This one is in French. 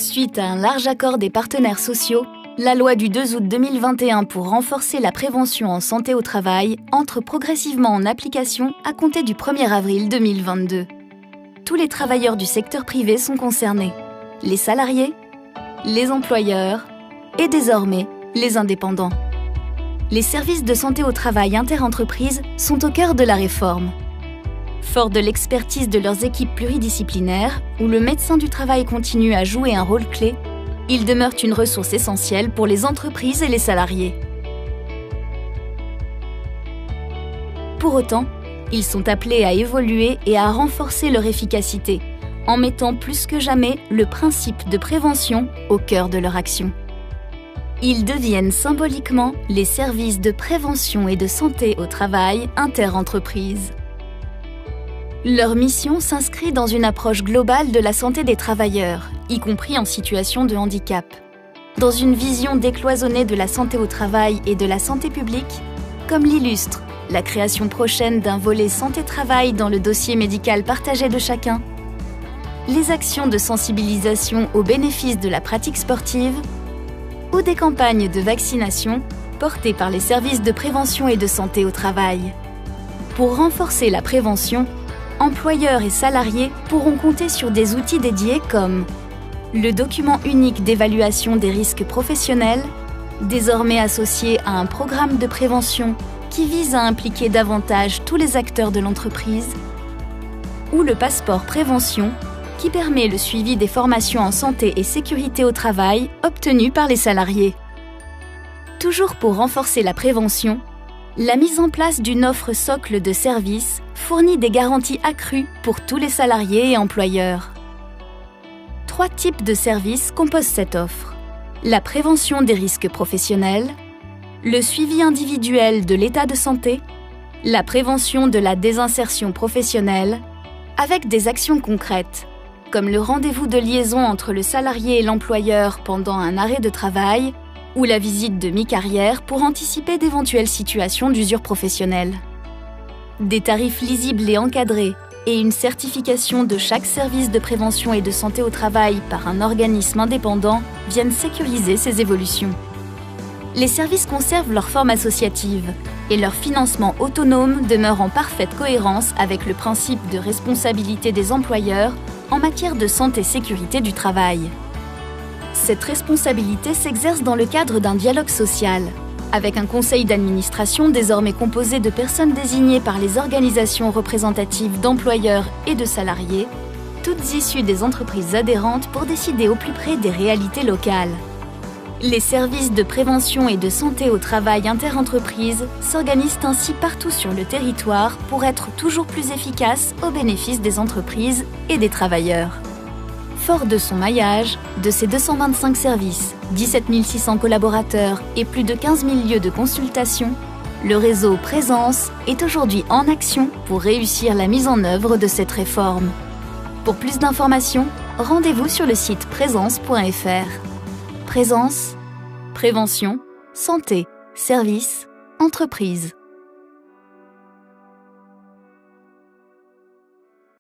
Suite à un large accord des partenaires sociaux, la loi du 2 août 2021 pour renforcer la prévention en santé au travail entre progressivement en application à compter du 1er avril 2022. Tous les travailleurs du secteur privé sont concernés, les salariés, les employeurs et désormais les indépendants. Les services de santé au travail interentreprises sont au cœur de la réforme. Fort de l'expertise de leurs équipes pluridisciplinaires, où le médecin du travail continue à jouer un rôle clé, ils demeurent une ressource essentielle pour les entreprises et les salariés. Pour autant, ils sont appelés à évoluer et à renforcer leur efficacité, en mettant plus que jamais le principe de prévention au cœur de leur action. Ils deviennent symboliquement les services de prévention et de santé au travail interentreprises. Leur mission s'inscrit dans une approche globale de la santé des travailleurs, y compris en situation de handicap. Dans une vision décloisonnée de la santé au travail et de la santé publique, comme l'illustre la création prochaine d'un volet santé-travail dans le dossier médical partagé de chacun, les actions de sensibilisation aux bénéfices de la pratique sportive ou des campagnes de vaccination portées par les services de prévention et de santé au travail. Pour renforcer la prévention, employeurs et salariés pourront compter sur des outils dédiés comme le document unique d'évaluation des risques professionnels, désormais associé à un programme de prévention qui vise à impliquer davantage tous les acteurs de l'entreprise, ou le passeport prévention qui permet le suivi des formations en santé et sécurité au travail obtenues par les salariés. Toujours pour renforcer la prévention, la mise en place d'une offre socle de services fournit des garanties accrues pour tous les salariés et employeurs. 3 types de services composent cette offre. La prévention des risques professionnels, le suivi individuel de l'état de santé, la prévention de la désinsertion professionnelle, avec des actions concrètes, comme le rendez-vous de liaison entre le salarié et l'employeur pendant un arrêt de travail, ou la visite de mi-carrière pour anticiper d'éventuelles situations d'usure professionnelle. Des tarifs lisibles et encadrés et une certification de chaque service de prévention et de santé au travail par un organisme indépendant viennent sécuriser ces évolutions. Les services conservent leur forme associative et leur financement autonome demeure en parfaite cohérence avec le principe de responsabilité des employeurs en matière de santé-sécurité du travail. Cette responsabilité s'exerce dans le cadre d'un dialogue social, avec un conseil d'administration désormais composé de personnes désignées par les organisations représentatives d'employeurs et de salariés, toutes issues des entreprises adhérentes pour décider au plus près des réalités locales. Les services de prévention et de santé au travail interentreprises s'organisent ainsi partout sur le territoire pour être toujours plus efficaces au bénéfice des entreprises et des travailleurs. Fort de son maillage, de ses 225 services, 17 600 collaborateurs et plus de 15 000 lieux de consultation, le réseau Présence est aujourd'hui en action pour réussir la mise en œuvre de cette réforme. Pour plus d'informations, rendez-vous sur le site présence.fr. Présence, prévention, santé, services, entreprise.